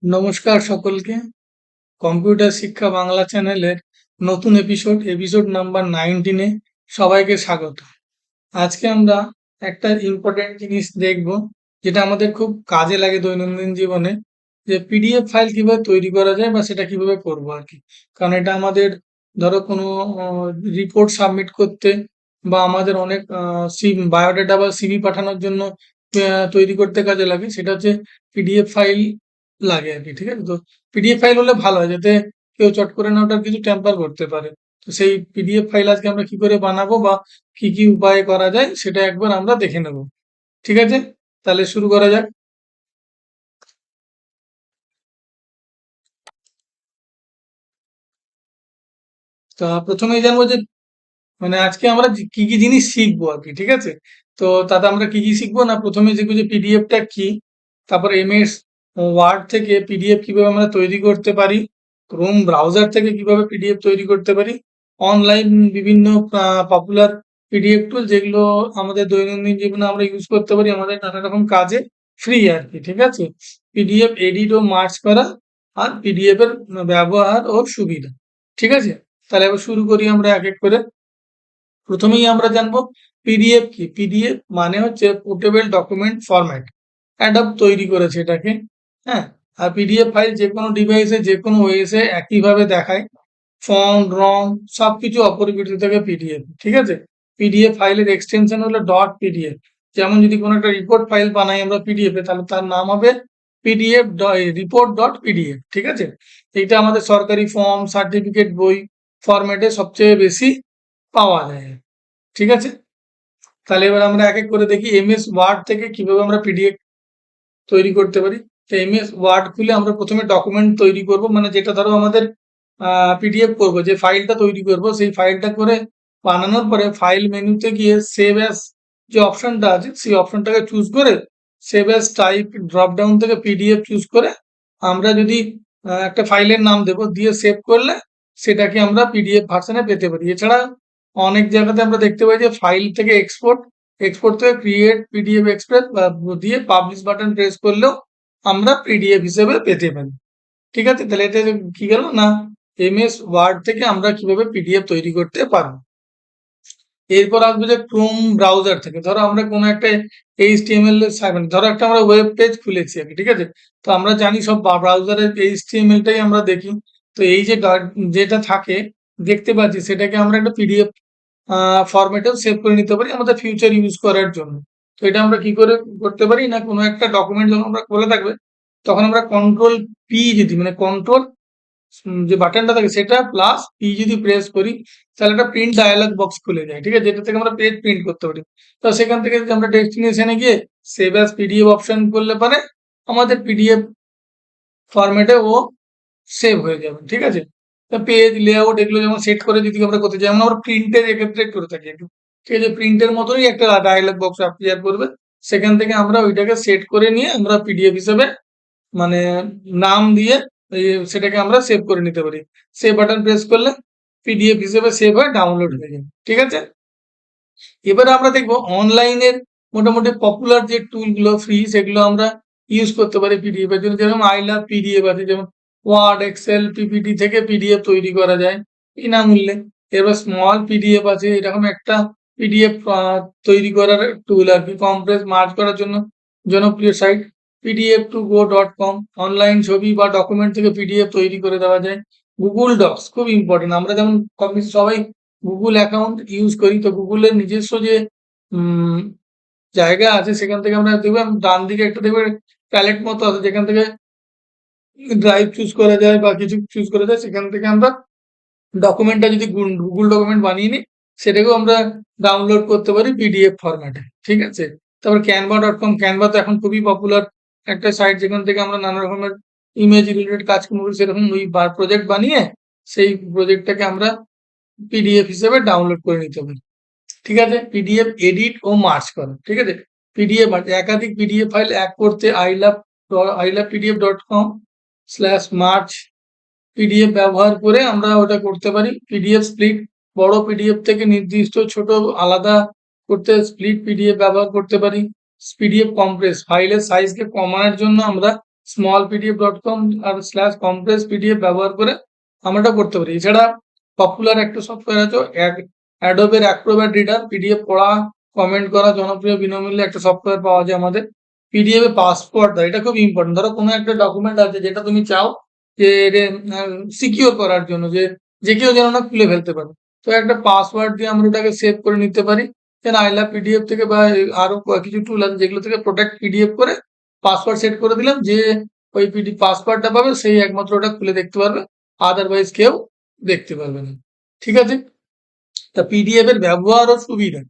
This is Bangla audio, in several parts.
নমস্কার সকলকে। কম্পিউটার শিক্ষা বাংলা চ্যানেলের নতুন এপিসোড নাম্বার 19-এ সবাইকে স্বাগত। আজকে আমরা একটা ইম্পর্টেন্ট জিনিস দেখব, যেটা আমাদের খুব কাজে লাগে দৈনন্দিন জীবনে, যে পিডিএফ ফাইল কিভাবে তৈরি করা যায় বা সেটা কিভাবে করবো আর কি। কারণ এটা আমাদের ধরো কোনো রিপোর্ট সাবমিট করতে বা আমাদের অনেক বায়োডাটা বা সিভি পাঠানোর জন্য তৈরি করতে কাজে লাগে। সেটা হচ্ছে পিডিএফ ফাইল লাগে আর কি। ঠিক আছে? তো পিডিএফ ফাইল হলে ভালো হয়, যাতে কেউ চট করে না ওটার কিছু ট্যাম্পার করতে পারে। তো সেই পিডিএফ ফাইল আজকে আমরা কি করে বানাবো বা কি কি উপায়ে করা যায় সেটা একবার আমরা দেখে নেব। ঠিক আছে? তাহলে শুরু করা যাক। তা প্রথমেই জানবো যে মানে আজকে আমরা কি কি জিনিস শিখবো আর কি। ঠিক আছে? তো তাতে আমরা কি কি শিখবো না, প্রথমে শিখবো যে পিডিএফটা কি, তারপর এমএস ওয়ার্ড থেকে পিডিএফ কিভাবে আমরা তৈরি করতে পারি, ক্রোম ব্রাউজার থেকে কিভাবে পিডিএফ তৈরি করতে পারি, অনলাইন বিভিন্ন পপুলার পিডিএফ টুল যেগুলো আমাদের দৈনন্দিন জীবনে আমরা ইউজ করতে পারি আমাদের নানা রকম কাজে, ফ্রি আর কি। ঠিক আছে? পিডিএফ এডিট ও মার্চ করা আর পিডিএফ এর ব্যবহার ও সুবিধা। ঠিক আছে? তাহলে এবার শুরু করি আমরা এক এক করে। প্রথমেই আমরা জানবো পিডিএফ কি। পিডিএফ মানে হচ্ছে পোর্টেবল ডকুমেন্ট ফরম্যাট। অ্যাডব তৈরি করেছে এটাকে। হ্যাঁ। আর পিডিএফ ফাইল যে কোনো ডিভাইসে যে কোনো ওএসে একইভাবে দেখায়। ফন্ট রং সবকিছু অপরিবর্তিত থাকে পিডিএফ। ঠিক আছে? পিডিএফ ফাইলের এক্সটেনশন হলো ডট পিডিএফ। যেমন যদি কোনো একটা রিপোর্ট ফাইল বানাই আমরা পিডিএফ এ, তাহলে তার নাম হবে পিডিএফ রিপোর্ট ডট পিডিএফ। ঠিক আছে? এইটা আমাদের সরকারি ফর্ম সার্টিফিকেট বই ফরম্যাটে সবচেয়ে বেশি পাওয়া যায়। ঠিক আছে? তাহলে এবার আমরা এক এক করে দেখি এমএস ওয়ার্ড থেকে কিভাবে আমরা পিডিএফ তৈরি করতে পারি। তো এমএস ওয়ার্ড খুলে আমরা প্রথমে ডকুমেন্ট তৈরি করব, মানে যেটা ধরো আমাদের পিডিএফ করব, যে ফাইলটা তৈরি করব সেই ফাইলটা করে বানানোর পরে ফাইল মেনুতে গিয়ে সেভ অ্যাজ যে অপশনটা আছে সেই অপশনটাকে চুজ করে save as type drop down থেকে পিডিএফ চুজ করে আমরা যদি একটা ফাইলের নাম দেব, দিয়ে সেভ করলে সেটাকে আমরা পিডিএফ ভার্সনে পেতে পারি। এছাড়া অনেক জায়গাতে আমরা দেখতে পাই যে ফাইল থেকে এক্সপোর্ট, এক্সপোর্ট থেকে ক্রিয়েট পিডিএফ এক্সপ্রেস দিয়ে পাবলিশ বাটন প্রেস করলেও আমরা পিডিএফ হিসেবে পেতে পারি। ঠিক আছে? তাহলে এটা কি গেল না, এমএস ওয়ার্ড থেকে আমরা কিভাবে পিডিএফ তৈরি করতে পারবো। এরপর আসবে যে ক্রোম ব্রাউজার থেকে। ধরো আমরা কোনো একটা এইচটিএমএল ধরো একটা আমরা ওয়েব পেজ খুলেছি আর কি। ঠিক আছে? তো আমরা জানি সব ব্রাউজারের এইচটিএমএলটাই আমরা দেখি। তো এই যে যেটা থাকে দেখতে পাচ্ছি সেটাকে আমরা একটা পিডিএফ ফরম্যাটেও সেভ করে নিতে পারি আমাদের ফিউচার ইউজ করার জন্য। তো এটা আমরা কি করে করতে পারি না, কোনো একটা ডকুমেন্ট যখন আমরা খোলা থাকবে তখন আমরা কন্ট্রোল পি যদি মানে কন্ট্রোল যে বাটনটা থাকে সেটা প্লাস পি যদি প্রেস করি, তাহলে একটা প্রিন্ট ডায়ালগ বক্স খুলে যায়। ঠিক আছে? যেটা থেকে আমরা পেজ প্রিন্ট করতে পারি। তো সেখান থেকে যদি আমরা ডেস্টিনেশনে গিয়ে সেভ অ্যাজ পিডিএফ অপশন করলে পারে আমাদের পিডিএফ ফরম্যাটে ও সেভ হয়ে যাবে। ঠিক আছে? পেজ লেআউট এগুলো যেমন সেট করে যদি আমরা করতে চাই, যেমন আমরা প্রিন্টের এক্ষেত্রে করে থাকি একটু। ঠিক আছে? প্রিন্টের মতনই একটা ডায়ালগ বক্স অ্যাপিয়ার করবে। সেখান থেকে আমরা ওইটাকে সেট করে নিয়ে আমরা পিডিএফ হিসেবে মানে নাম দিয়ে সেটাকে আমরা সেভ করে নিতে পারি। সেভ বাটন প্রেস করলে পিডিএফ হিসেবে সেভ হয়ে ডাউনলোড হয়ে যাবে। ঠিক আছে? এবারে আমরা দেখবো অনলাইনের মোটামুটি পপুলার যে টুলগুলো ফ্রি সেগুলো আমরা ইউজ করতে পারি পিডিএফ এর জন্য। যেরকম আই লাভ পিডিএফ আছে, যেমন ওয়ার্ড এক্সেল পিপিটি থেকে পিডিএফ তৈরি করা যায় বিনামূল্যে। এবার স্মল পিডিএফ আছে, এরকম একটা পিডিএফ তৈরি করার টুল আর কি। কম্প্রেস মার্জ করার জন্য জনপ্রিয় সাইট pdf2go.com। অনলাইন ছবি বা ডকুমেন্ট থেকে পিডিএফ তৈরি করে দেওয়া যায়। গুগল ডক্স খুব ইম্পর্টেন্ট। আমরা যেমন কম বেশি সবাই গুগল অ্যাকাউন্ট ইউজ করি। তো গুগলের নিজস্ব যে উম, জায়গা আছে সেখান থেকে আমরা দেখবেন ডান দিকে একটা দেখবে প্যালেট মতো আছে, যেখান থেকে ড্রাইভ চুজ করা যায় বা কিছু চুজ করা যায়। সেখান থেকে আমরা ডকুমেন্টটা যদি গুগল ডকুমেন্ট বানিয়ে নিই সেটাকেও আমরা ডাউনলোড করতে পারি পিডিএফ ফরম্যাটে। ঠিক আছে? তারপর canva.com। ক্যানভা তো এখন খুবই পপুলার একটা সাইট, যেখান থেকে আমরা নানা রকমের ইমেজ রিলেটেড কাজ করি। সেরকম ওই প্রজেক্ট বানিয়ে সেই প্রজেক্টটাকে আমরা পিডিএফ হিসেবে ডাউনলোড করে নিতে পারি। ঠিক আছে? পিডিএফ এডিট ও মার্জ করা। ঠিক আছে? পিডিএফ একাধিক পিডিএফ ফাইল এক করতে ilovepdf.com/মার্জ পিডিএফ ব্যবহার করে আমরা ওটা করতে পারি। পিডিএফ স্প্লিট বড় পিডিএফ থেকে নির্দিষ্ট ছোট আলাদা করতে স্প্লিট পিডিএফ ব্যবহার করতে পারি। পিডিএফ কম্প্রেস ফাইলের সাইজকে কমানোর জন্য আমরা smallpdf.com আর /compress/pdf ব্যবহার করে আমরা এটা করতে পারি। এছাড়া পপুলার একটা সফটওয়্যার আছে অ্যাডোবের অ্যাক্রোব্যাট রিডার, পিডিএফ পড়া, কমেন্ট করা জনপ্রিয় বিনামূল্যে একটা সফটওয়্যার পাওয়া যায় আমাদের। পিডিএফ এ পাসওয়ার্ড দেয়, এটা খুব ইম্পর্টেন্ট। ধরো কোনো একটা ডকুমেন্ট আছে যেটা তুমি চাও যে সিকিউর করার জন্য, যে কেউ যেন না খুলে ফেলতে পারে, তো একটা পাসওয়ার্ড দিয়ে আমরা ওটাকে সেভ করে নিতে পারি। দেন আই লাভ পিডিএফ থেকে বা আরো কিছু টুল আছে যেগুলো থেকে প্রোটেক্ট পিডিএফ করে পাসওয়ার্ড সেট করে দিলাম, যে ওই পাসওয়ার্ডটা পাবে সেই একমাত্র ওটা খুলে দেখতে পারবে, আদারওয়াইজ কেউ দেখতে পারবে না। ঠিক আছে, তা পিডিএফ এর ব্যবহার ও সুবিধা।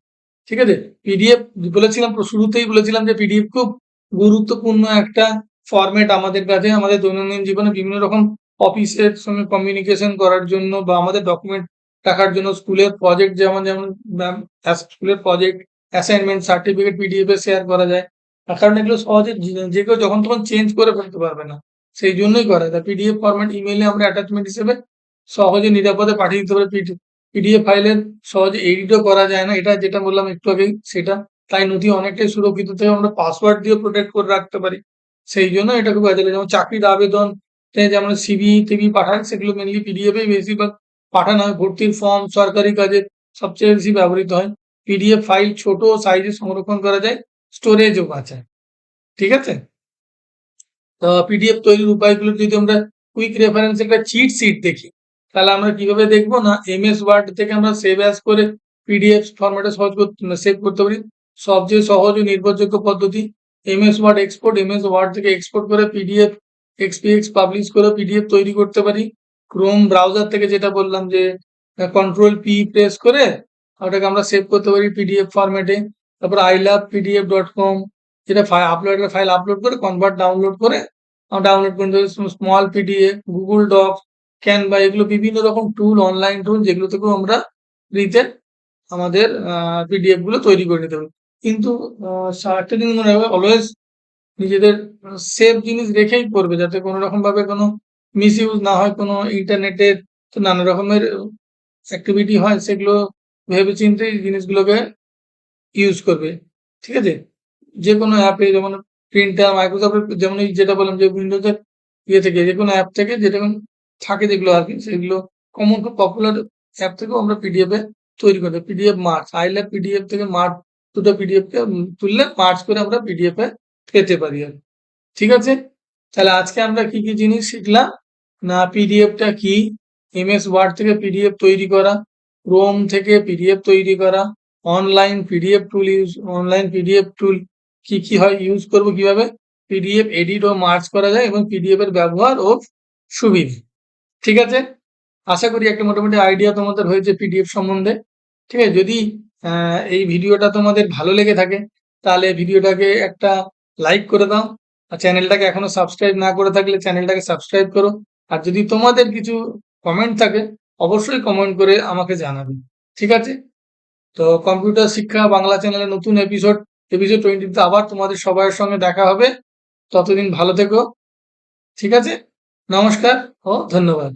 ঠিক আছে, পিডিএফ বলেছিলাম শুরুতেই বলেছিলাম যে পিডিএফ খুব গুরুত্বপূর্ণ একটা ফরম্যাট আমাদের কাছে, আমাদের দৈনন্দিন জীবনে বিভিন্ন রকম অফিসের সঙ্গে কমিউনিকেশন করার জন্য বা আমাদের ডকুমেন্ট রাখার জন্য, স্কুলের প্রজেক্ট যেমন যেমন স্কুলের প্রজেক্ট, অ্যাসাইনমেন্ট, সার্টিফিকেট পিডিএফ এ শেয়ার করা যায়। তার কারণ এগুলো সহজে যে কেউ যখন তখন চেঞ্জ করে ফেলতে পারবে না, সেই জন্যই করা যায়। পিডিএফ ফরম্যাট ইমেইলে আমরা অ্যাটাচমেন্ট হিসেবে সহজে নিরাপদে পাঠিয়ে দিতে পারি। পিডিএফ ফাইলের সহজে এডিটও করা যায় না, এটা যেটা বললাম একটু আগেই সেটা। তাই নথি অনেকটাই সুরক্ষিত থেকে আমরা পাসওয়ার্ড দিয়ে প্রোটেক্ট করে রাখতে পারি, সেই জন্য এটা খুব কাজে লাগে। যেমন চাকরির আবেদন, যেমন সিভি টিভি পাঠায়, সেগুলো মেনলি পিডিএফ এই বেশিরভাগ পাঠানো হয়। ভর্তির ফর্ম, সরকারি কাজে সবচেয়ে বেশি ব্যবহৃত হয়। পিডিএফ ফাইল ছোট সাইজে সংরক্ষণ করা যায়, স্টোরেজও বাঁচায়। ঠিক আছে, তো পিডিএফ তৈরির উপায়গুলো যদি আমরা কুইক রেফারেন্স একটা চিট শিট দেখি, তাহলে আমরা কিভাবে দেখবো না, এমএস ওয়ার্ড থেকে আমরা সেভ অ্যাজ করে পিডিএফ ফরম্যাটে সহজ সেভ করতে পারি। সবচেয়ে সহজ ও নির্ভরযোগ্য পদ্ধতি MS word export. MS word থেকে এক্সপোর্ট করে পিডিএফ এক্সপিএক্স পাবলিশ করে পিডিএফ তৈরি করতে পারি। ক্রোম ব্রাউজার থেকে যেটা বললাম যে কন্ট্রোল পি প্রেস করে ওটাকে আমরা সেভ করতে পারি পিডিএফ ফরম্যাটে। তারপর ilovepdf.com, যেটা আপলোডের ফাইল আপলোড করে কনভার্ট ডাউনলোড করে ডাউনলোড করে small PDF, Google docs, Canva, এগুলো বিভিন্ন রকম টুল, অনলাইন টুল, যেগুলো থেকেও আমরা ফ্রিতে আমাদের পিডিএফ গুলো তৈরি করে নিতে পারি। কিন্তু একটা জিনিস মনে রাখবে, অলওয়েজ নিজেদের সেফ জিনিস রেখেই করবে, যাতে কোনো রকম ভাবে কোনো মিস ইউজ না হয়। কোনো ইন্টারনেটের নানা রকমের অ্যাক্টিভিটি হয়, সেগুলো ভেবে চিন্তে জিনিসগুলোকে ইউজ করবে। ঠিক আছে, যে কোনো অ্যাপে, যেমন প্রিন্টার, মাইক্রোসফট, যেমন এই যেটা বললাম যে উইন্ডোজের থেকে যে কোনো অ্যাপ থেকে যেটা থাকে যেগুলো আর কি, সেগুলো কমন খুব পপুলার অ্যাপ থেকেও আমরা পিডিএফ এ তৈরি করতে, PDF March, I lab PDF থেকে মার্চ, দুটো পিডিএফ কে তুললে মার্চ করে আমরা পিডিএফ এ পেতে পারি আর। ঠিক আছে, তাহলে আজকে আমরা কি কি জিনিস শিখলাম না, পিডিএফটা কি, এমএস ওয়ার্ড থেকে পিডিএফ তৈরি করা, ক্রোম থেকে পিডিএফ তৈরি করা, অনলাইন পিডিএফ টুল কি কি হয়, ইউজ করব কিভাবে, পিডিএফ এডিট ও মার্চ করা যায়, এবং পিডিএফ এর ব্যবহার ও সুবিধা। ঠিক আছে, আশা করি একটা মোটামুটি আইডিয়া তোমাদের হয়েছে পিডিএফ সম্বন্ধে। ঠিক আছে, যদি এই ভিডিওটা তোমাদের ভালো লেগে থাকে তাহলে ভিডিওটাকে একটা লাইক করে দাও, আর চ্যানেলটাকে এখনো সাবস্ক্রাইব না করে থাকলে চ্যানেলটাকে সাবস্ক্রাইব করো। আর যদি তোমাদের কিছু কমেন্ট থাকে অবশ্যই কমেন্ট করে আমাকে জানাবে। ঠিক আছে, তো কম্পিউটার শিক্ষা বাংলা চ্যানেলের নতুন এপিসোড 20 আবার তোমাদের সবার সঙ্গে দেখা হবে। ততদিন ভালো থেকো। ঠিক আছে, নমস্কার ও ধন্যবাদ।